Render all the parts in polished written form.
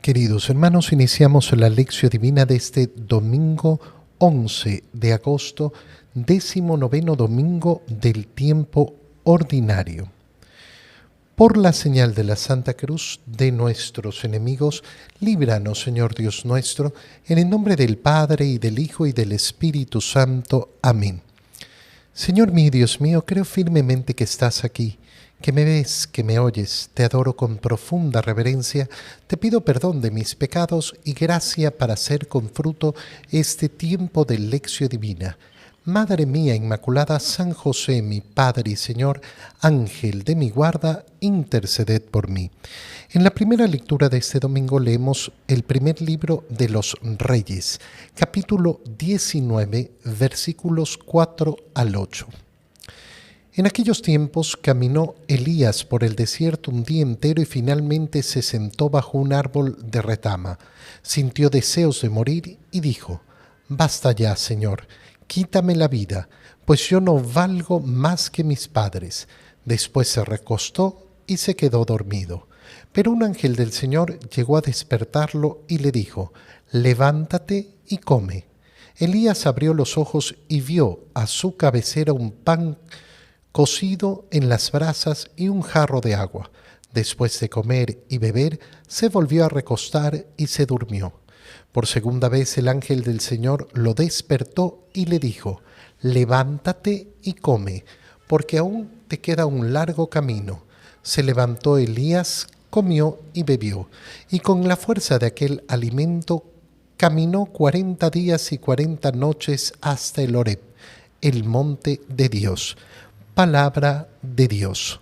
Queridos hermanos, iniciamos la lección divina de este domingo 11 de agosto, 19º domingo del tiempo ordinario. Por la señal de la Santa Cruz de nuestros enemigos, líbranos, Señor Dios nuestro, en el nombre del Padre, y del Hijo, y del Espíritu Santo. Amén. Señor mío y Dios mío, creo firmemente que estás aquí, que me ves, que me oyes. Te adoro con profunda reverencia, te pido perdón de mis pecados y gracia para hacer con fruto este tiempo de lección divina. Madre mía Inmaculada, San José, mi Padre y Señor, Ángel de mi guarda, interceded por mí. En la primera lectura de este domingo leemos el primer libro de los Reyes, capítulo 19, versículos 4 al 8. En aquellos tiempos caminó Elías por el desierto un día entero y finalmente se sentó bajo un árbol de retama. Sintió deseos de morir y dijo: «Basta ya, Señor, quítame la vida, pues yo no valgo más que mis padres». Después se recostó y se quedó dormido. Pero un ángel del Señor llegó a despertarlo y le dijo: «Levántate y come». Elías abrió los ojos y vio a su cabecera un pan cocido en las brasas y un jarro de agua. Después de comer y beber, se volvió a recostar y se durmió. Por segunda vez el ángel del Señor lo despertó y le dijo: «Levántate y come, porque aún te queda un largo camino». Se levantó Elías, comió y bebió, y con la fuerza de aquel alimento caminó 40 días y 40 noches hasta el Horeb, el monte de Dios. Palabra de Dios.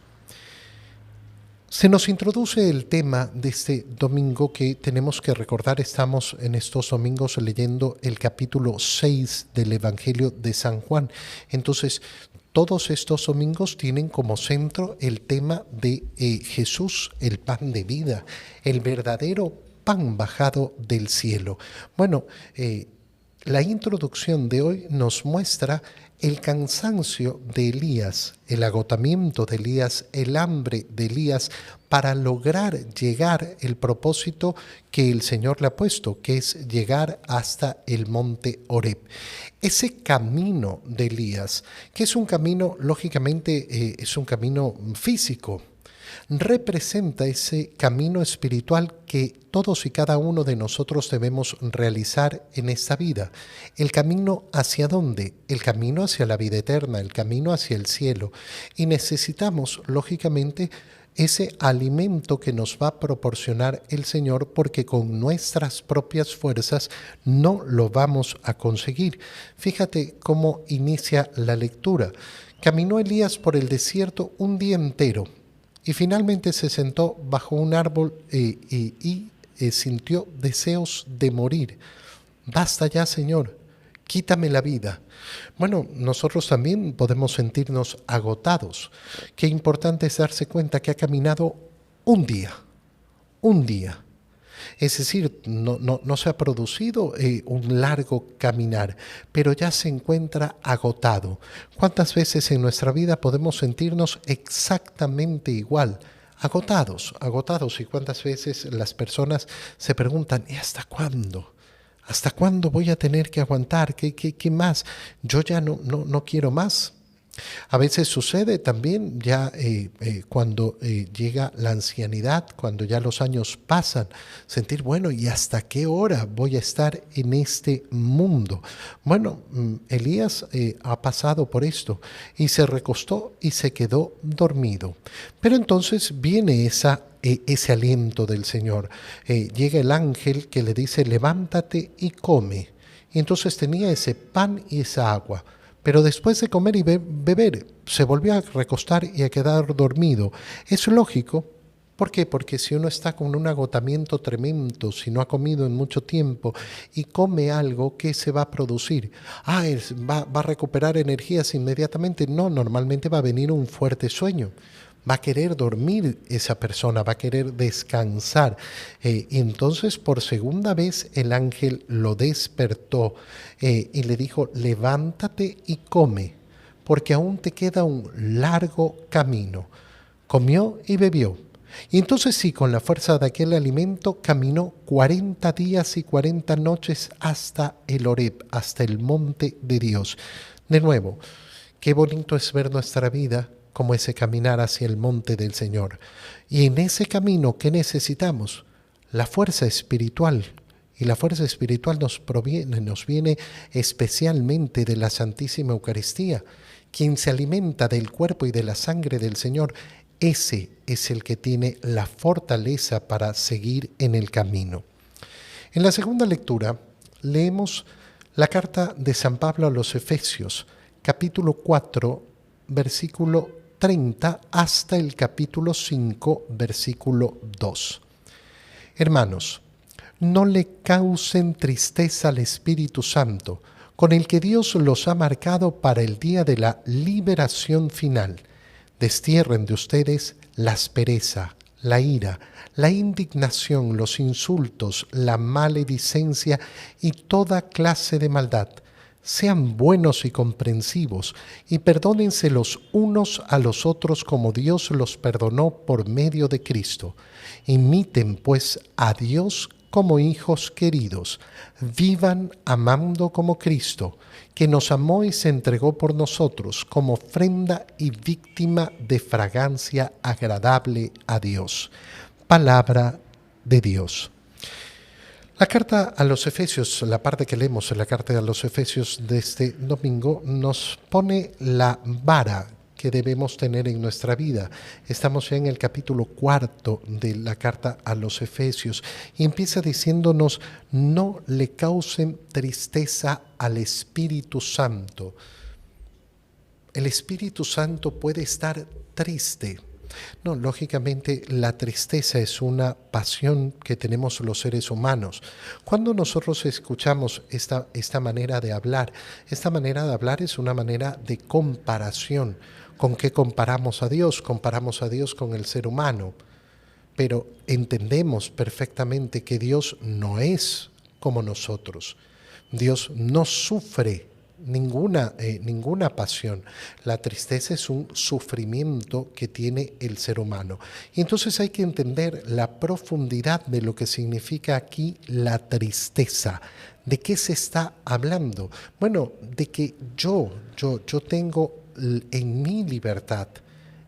Se nos introduce el tema de este domingo que tenemos que recordar. Estamos en estos domingos leyendo el capítulo 6 del Evangelio de San Juan. Entonces, todos estos domingos tienen como centro el tema de Jesús, el pan de vida, el verdadero pan bajado del cielo. Bueno, la introducción de hoy nos muestra el cansancio de Elías, el agotamiento de Elías, el hambre de Elías para lograr llegar al propósito que el Señor le ha puesto, que es llegar hasta el monte Horeb. Ese camino de Elías, que es un camino, lógicamente, es un camino físico, representa ese camino espiritual que todos y cada uno de nosotros debemos realizar en esta vida. ¿El camino hacia dónde? El camino hacia la vida eterna, el camino hacia el cielo. Y necesitamos, lógicamente, ese alimento que nos va a proporcionar el Señor, porque con nuestras propias fuerzas no lo vamos a conseguir. Fíjate cómo inicia la lectura. Caminó Elías por el desierto un día entero, y finalmente se sentó bajo un árbol y sintió deseos de morir. «Basta ya, Señor, quítame la vida». Bueno, nosotros también podemos sentirnos agotados. Qué importante es darse cuenta que ha caminado un día. Es decir, no se ha producido un largo caminar, pero ya se encuentra agotado. ¿Cuántas veces en nuestra vida podemos sentirnos exactamente igual? Agotados. ¿Y cuántas veces las personas se preguntan: ¿y hasta cuándo? ¿Hasta cuándo voy a tener que aguantar? ¿Qué más? Yo ya no quiero más. A veces sucede también ya cuando llega la ancianidad, cuando ya los años pasan, sentir, bueno, ¿y hasta qué hora voy a estar en este mundo? Bueno, Elías ha pasado por esto y se recostó y se quedó dormido. Pero entonces viene ese aliento del Señor. Llega el ángel que le dice: «Levántate y come». Y entonces tenía ese pan y esa agua. Pero después de comer y beber, se volvió a recostar y a quedar dormido. Es lógico. ¿Por qué? Porque si uno está con un agotamiento tremendo, si no ha comido en mucho tiempo y come algo, ¿qué se va a producir? ¿Va a recuperar energías inmediatamente? No, normalmente va a venir un fuerte sueño. Va a querer dormir esa persona, va a querer descansar. Y entonces por segunda vez el ángel lo despertó y le dijo: «Levántate y come, porque aún te queda un largo camino». Comió y bebió. Y entonces sí, con la fuerza de aquel alimento, caminó 40 días y 40 noches hasta el Horeb, hasta el monte de Dios. De nuevo, qué bonito es ver nuestra vida como ese caminar hacia el monte del Señor. Y en ese camino, ¿qué necesitamos? La fuerza espiritual. Y la fuerza espiritual nos viene especialmente de la Santísima Eucaristía. Quien se alimenta del cuerpo y de la sangre del Señor, ese es el que tiene la fortaleza para seguir en el camino. En la segunda lectura leemos la carta de San Pablo a los Efesios, capítulo 4, versículo 30 hasta el capítulo 5, versículo 2. Hermanos, no le causen tristeza al Espíritu Santo, con el que Dios los ha marcado para el día de la liberación final. Destierren de ustedes la aspereza, la ira, la indignación, los insultos, la maledicencia y toda clase de maldad. Sean buenos y comprensivos y perdónense los unos a los otros como Dios los perdonó por medio de Cristo. Imiten pues a Dios como hijos queridos. Vivan amando como Cristo, que nos amó y se entregó por nosotros como ofrenda y víctima de fragancia agradable a Dios. Palabra de Dios. La carta a los Efesios, la parte que leemos en la carta a los Efesios de este domingo, nos pone la vara que debemos tener en nuestra vida. Estamos ya en el capítulo 4 de la carta a los Efesios y empieza diciéndonos: no le causen tristeza al Espíritu Santo. El Espíritu Santo puede estar triste. No, lógicamente la tristeza es una pasión que tenemos los seres humanos. Cuando nosotros escuchamos esta manera de hablar es una manera de comparación. ¿Con qué comparamos a Dios? Comparamos a Dios con el ser humano. Pero entendemos perfectamente que Dios no es como nosotros. Dios no sufre ninguna pasión. La tristeza es un sufrimiento que tiene el ser humano. Y entonces hay que entender la profundidad de lo que significa aquí la tristeza. ¿De qué se está hablando? Bueno, de que yo tengo en mi libertad,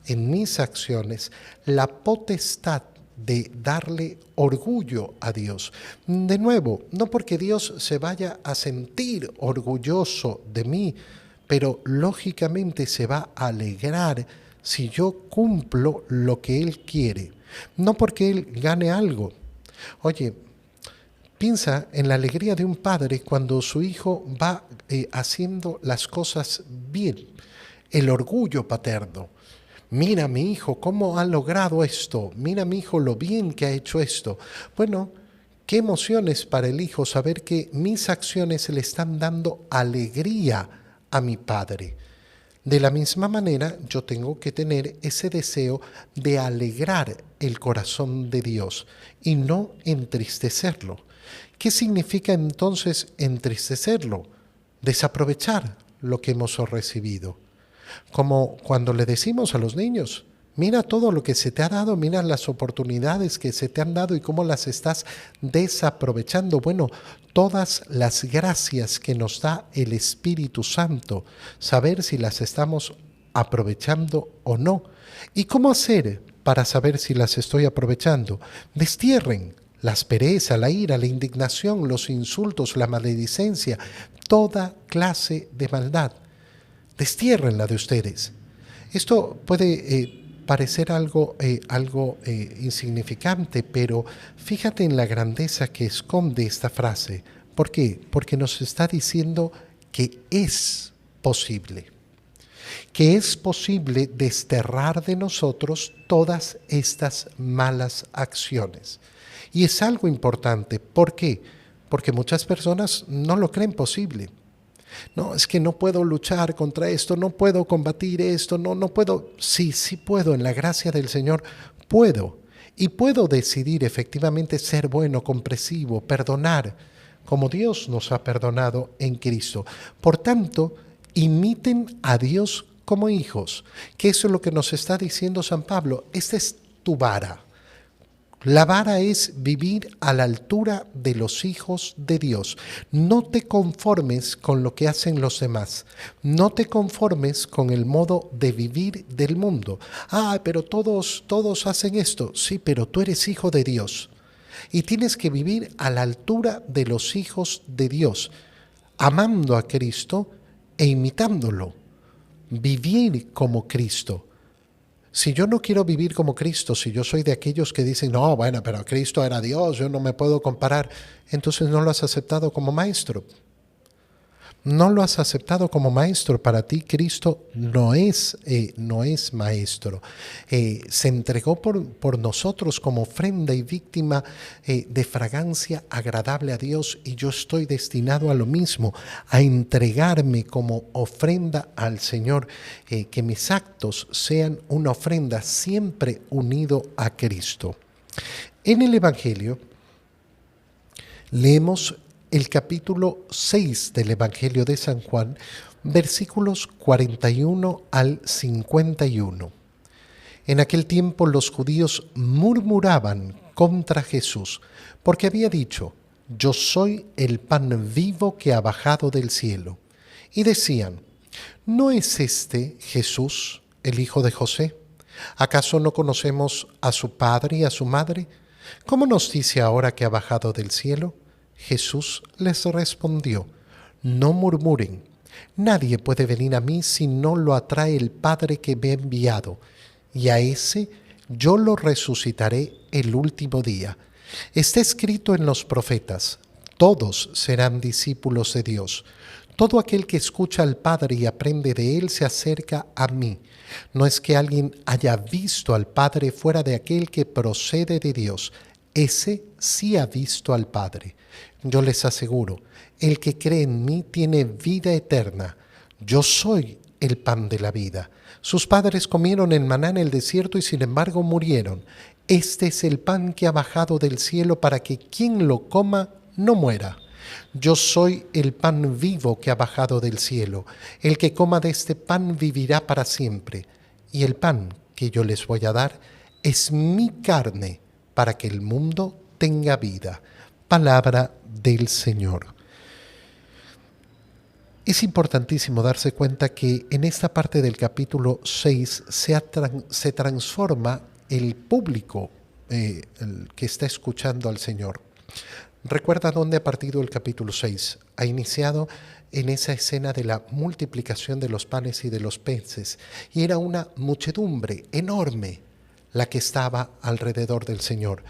en mis acciones, la potestad de darle orgullo a Dios. De nuevo, no porque Dios se vaya a sentir orgulloso de mí, pero lógicamente se va a alegrar si yo cumplo lo que Él quiere. No porque Él gane algo. Oye, piensa en la alegría de un padre cuando su hijo va haciendo las cosas bien. El orgullo paterno. Mira mi hijo cómo ha logrado esto, mira mi hijo lo bien que ha hecho esto. Bueno, qué emociones para el hijo saber que mis acciones le están dando alegría a mi padre. De la misma manera, yo tengo que tener ese deseo de alegrar el corazón de Dios y no entristecerlo. ¿Qué significa entonces entristecerlo? Desaprovechar lo que hemos recibido. Como cuando le decimos a los niños: mira todo lo que se te ha dado, mira las oportunidades que se te han dado y cómo las estás desaprovechando. Bueno, todas las gracias que nos da el Espíritu Santo, saber si las estamos aprovechando o no. ¿Y cómo hacer para saber si las estoy aprovechando? Destierren la aspereza, la ira, la indignación, los insultos, la maledicencia, toda clase de maldad. Destiérrenla de ustedes. Esto puede parecer algo insignificante, pero fíjate en la grandeza que esconde esta frase. ¿Por qué? Porque nos está diciendo que es posible. Que es posible desterrar de nosotros todas estas malas acciones. Y es algo importante. ¿Por qué? Porque muchas personas no lo creen posible. No, es que no puedo luchar contra esto, no puedo combatir esto, no puedo. Sí puedo, en la gracia del Señor puedo. Y puedo decidir efectivamente ser bueno, comprensivo, perdonar, como Dios nos ha perdonado en Cristo. Por tanto, imiten a Dios como hijos, que eso es lo que nos está diciendo San Pablo. Esta es tu vara. La vara es vivir a la altura de los hijos de Dios. No te conformes con lo que hacen los demás. No te conformes con el modo de vivir del mundo. Ah, pero todos hacen esto. Sí, pero tú eres hijo de Dios. Y tienes que vivir a la altura de los hijos de Dios, amando a Cristo e imitándolo. Vivir como Cristo. Si yo no quiero vivir como Cristo, si yo soy de aquellos que dicen, no, bueno, pero Cristo era Dios, yo no me puedo comparar, entonces no lo has aceptado como maestro. No lo has aceptado como maestro. Para ti Cristo no es maestro. Se entregó por nosotros como ofrenda y víctima de fragancia agradable a Dios, y yo estoy destinado a lo mismo, a entregarme como ofrenda al Señor, que mis actos sean una ofrenda siempre unido a Cristo. En el Evangelio leemos el capítulo 6 del Evangelio de San Juan, versículos 41 al 51. En aquel tiempo los judíos murmuraban contra Jesús, porque había dicho, yo soy el pan vivo que ha bajado del cielo. Y decían, ¿no es este Jesús, el hijo de José? ¿Acaso no conocemos a su padre y a su madre? ¿Cómo nos dice ahora que ha bajado del cielo? Jesús les respondió, no murmuren, nadie puede venir a mí si no lo atrae el Padre que me ha enviado, y a ese yo lo resucitaré el último día. Está escrito en los profetas, todos serán discípulos de Dios. Todo aquel que escucha al Padre y aprende de él se acerca a mí. No es que alguien haya visto al Padre fuera de aquel que procede de Dios. Ese sí ha visto al Padre. Yo les aseguro, el que cree en mí tiene vida eterna. Yo soy el pan de la vida. Sus padres comieron el maná en el desierto y sin embargo murieron. Este es el pan que ha bajado del cielo para que quien lo coma no muera. Yo soy el pan vivo que ha bajado del cielo. El que coma de este pan vivirá para siempre. Y el pan que yo les voy a dar es mi carne para que el mundo tenga vida. Palabra del Señor. Es importantísimo darse cuenta que en esta parte del capítulo 6 se transforma el público el que está escuchando al Señor. Recuerda dónde ha partido el capítulo 6. Ha iniciado en esa escena de la multiplicación de los panes y de los peces. Y era una muchedumbre enorme la que estaba alrededor del Señor.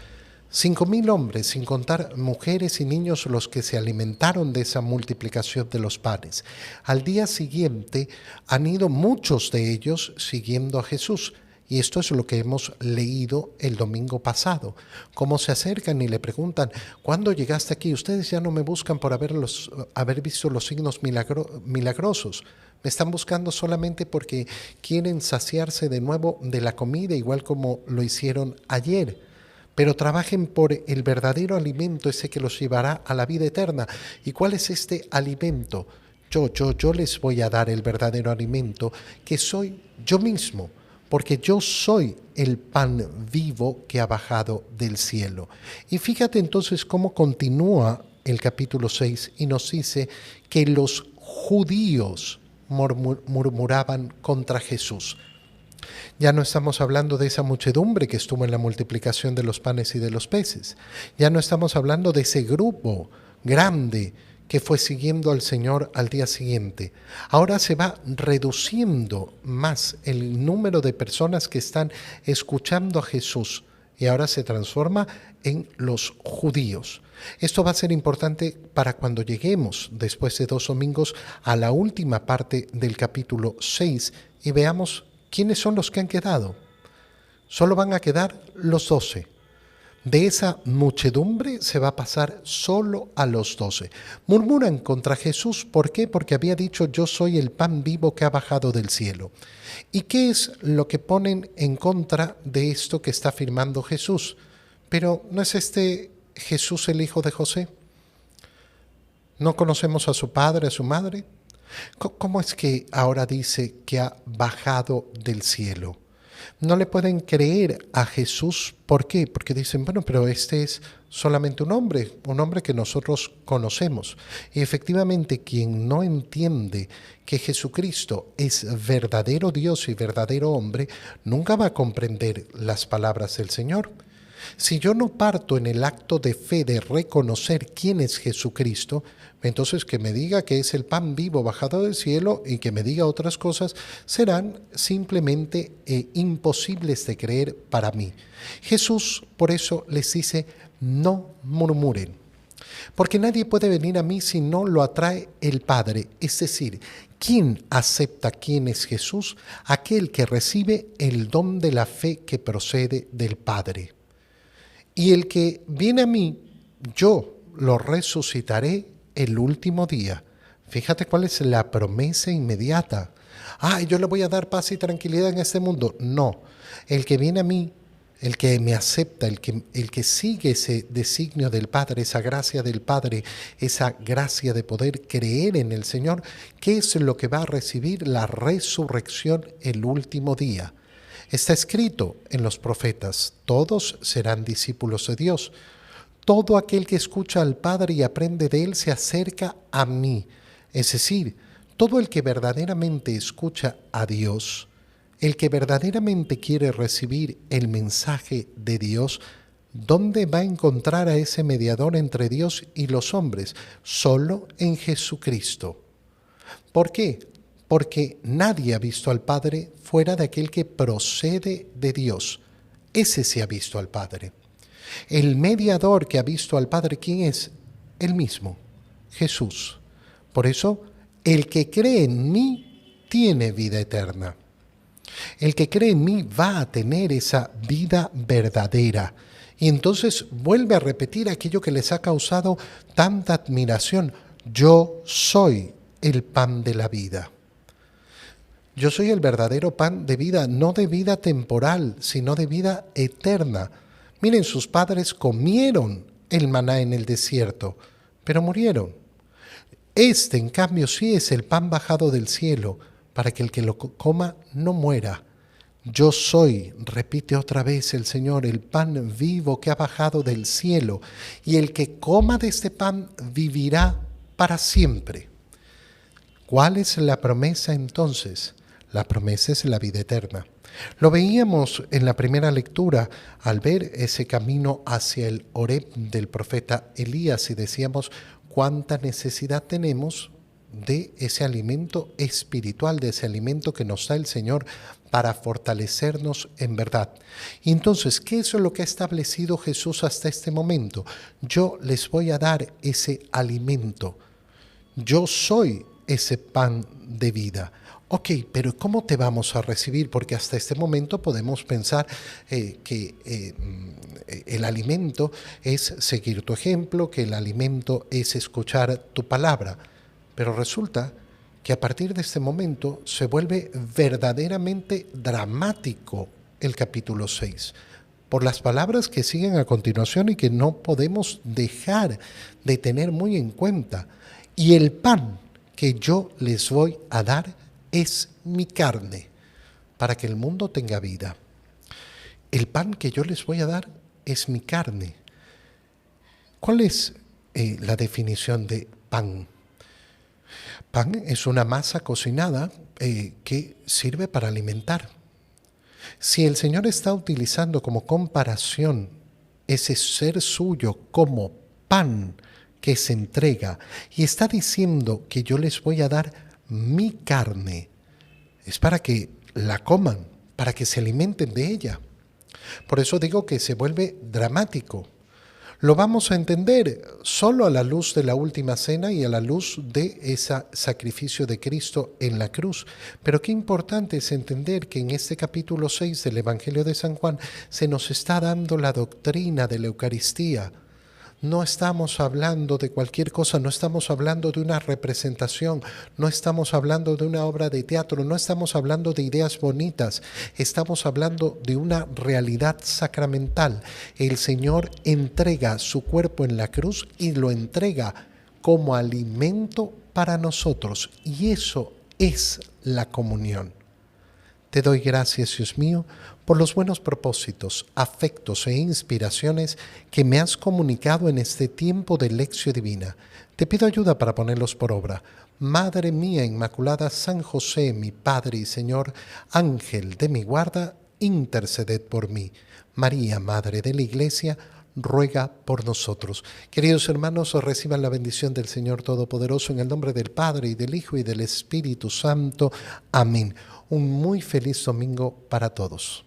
5.000 hombres, sin contar mujeres y niños, los que se alimentaron de esa multiplicación de los panes. Al día siguiente han ido muchos de ellos siguiendo a Jesús. Y esto es lo que hemos leído el domingo pasado. Cómo se acercan y le preguntan, ¿cuándo llegaste aquí? Ustedes ya no me buscan por haber visto los signos milagrosos. Me están buscando solamente porque quieren saciarse de nuevo de la comida, igual como lo hicieron ayer. Pero trabajen por el verdadero alimento, ese que los llevará a la vida eterna. ¿Y cuál es este alimento? Yo les voy a dar el verdadero alimento, que soy yo mismo, porque yo soy el pan vivo que ha bajado del cielo. Y fíjate entonces cómo continúa el capítulo 6 y nos dice que los judíos murmuraban contra Jesús. Ya no estamos hablando de esa muchedumbre que estuvo en la multiplicación de los panes y de los peces. Ya no estamos hablando de ese grupo grande que fue siguiendo al Señor al día siguiente. Ahora se va reduciendo más el número de personas que están escuchando a Jesús y ahora se transforma en los judíos. Esto va a ser importante para cuando lleguemos, después de 2 domingos, a la última parte del capítulo 6 y veamos ¿quiénes son los que han quedado? Solo van a quedar los 12. De esa muchedumbre se va a pasar solo a los 12. Murmuran contra Jesús, ¿por qué? Porque había dicho, yo soy el pan vivo que ha bajado del cielo. ¿Y qué es lo que ponen en contra de esto que está afirmando Jesús? Pero ¿no es este Jesús el hijo de José? ¿No conocemos a su padre, a su madre? ¿Cómo es que ahora dice que ha bajado del cielo? No le pueden creer a Jesús. ¿Por qué? Porque dicen, bueno, pero este es solamente un hombre que nosotros conocemos. Y efectivamente, quien no entiende que Jesucristo es verdadero Dios y verdadero hombre, nunca va a comprender las palabras del Señor. Si yo no parto en el acto de fe de reconocer quién es Jesucristo, entonces que me diga que es el pan vivo bajado del cielo y que me diga otras cosas serán simplemente imposibles de creer para mí. Jesús por eso les dice, no murmuren, porque nadie puede venir a mí si no lo atrae el Padre. Es decir, ¿quién acepta quién es Jesús? Aquel que recibe el don de la fe que procede del Padre. Y el que viene a mí, yo lo resucitaré el último día. Fíjate cuál es la promesa inmediata. Yo le voy a dar paz y tranquilidad en este mundo. No, el que viene a mí, el que me acepta, el que sigue ese designio del Padre, esa gracia del Padre, esa gracia de poder creer en el Señor, ¿qué es lo que va a recibir? La resurrección el último día. Está escrito en los profetas, todos serán discípulos de Dios. Todo aquel que escucha al Padre y aprende de Él se acerca a mí. Es decir, todo el que verdaderamente escucha a Dios, el que verdaderamente quiere recibir el mensaje de Dios, ¿dónde va a encontrar a ese mediador entre Dios y los hombres? Solo en Jesucristo. ¿Por qué? Porque nadie ha visto al Padre fuera de aquel que procede de Dios. Ese sí ha visto al Padre. El mediador que ha visto al Padre, ¿quién es? Él mismo, Jesús. Por eso, el que cree en mí tiene vida eterna. El que cree en mí va a tener esa vida verdadera. Y entonces vuelve a repetir aquello que les ha causado tanta admiración. Yo soy el pan de la vida. Yo soy el verdadero pan de vida, no de vida temporal, sino de vida eterna. Miren, sus padres comieron el maná en el desierto, pero murieron. Este, en cambio, sí es el pan bajado del cielo, para que el que lo coma no muera. Yo soy, repite otra vez el Señor, el pan vivo que ha bajado del cielo, y el que coma de este pan vivirá para siempre. ¿Cuál es la promesa entonces? La promesa es la vida eterna. Lo veíamos en la primera lectura al ver ese camino hacia el Horeb del profeta Elías y decíamos cuánta necesidad tenemos de ese alimento espiritual, de ese alimento que nos da el Señor para fortalecernos en verdad. Y entonces, ¿qué es lo que ha establecido Jesús hasta este momento? Yo les voy a dar ese alimento. Yo soy ese pan de vida. Ok, pero ¿cómo te vamos a recibir? Porque hasta este momento podemos pensar que el alimento es seguir tu ejemplo, que el alimento es escuchar tu palabra. Pero resulta que a partir de este momento se vuelve verdaderamente dramático el capítulo 6, por las palabras que siguen a continuación y que no podemos dejar de tener muy en cuenta. Y el pan que yo les voy a dar es mi carne, para que el mundo tenga vida. El pan que yo les voy a dar es mi carne. ¿Cuál es la definición de pan? Pan es una masa cocinada que sirve para alimentar. Si el Señor está utilizando como comparación ese ser suyo como pan que se entrega y está diciendo que yo les voy a dar mi carne, es para que la coman, para que se alimenten de ella. Por eso digo que se vuelve dramático. Lo vamos a entender solo a la luz de la última cena y a la luz de ese sacrificio de Cristo en la cruz. Pero qué importante es entender que en este capítulo 6 del Evangelio de San Juan se nos está dando la doctrina de la Eucaristía. No estamos hablando de cualquier cosa, no estamos hablando de una representación, no estamos hablando de una obra de teatro, no estamos hablando de ideas bonitas, estamos hablando de una realidad sacramental. El Señor entrega su cuerpo en la cruz y lo entrega como alimento para nosotros, y eso es la comunión. Te doy gracias, Dios mío, por los buenos propósitos, afectos e inspiraciones que me has comunicado en este tiempo de lección divina. Te pido ayuda para ponerlos por obra. Madre mía Inmaculada, San José, mi Padre y Señor, Ángel de mi guarda, interceded por mí. María, Madre de la Iglesia, ruega por nosotros. Queridos hermanos, reciban la bendición del Señor Todopoderoso en el nombre del Padre y del Hijo y del Espíritu Santo. Amén. Un muy feliz domingo para todos.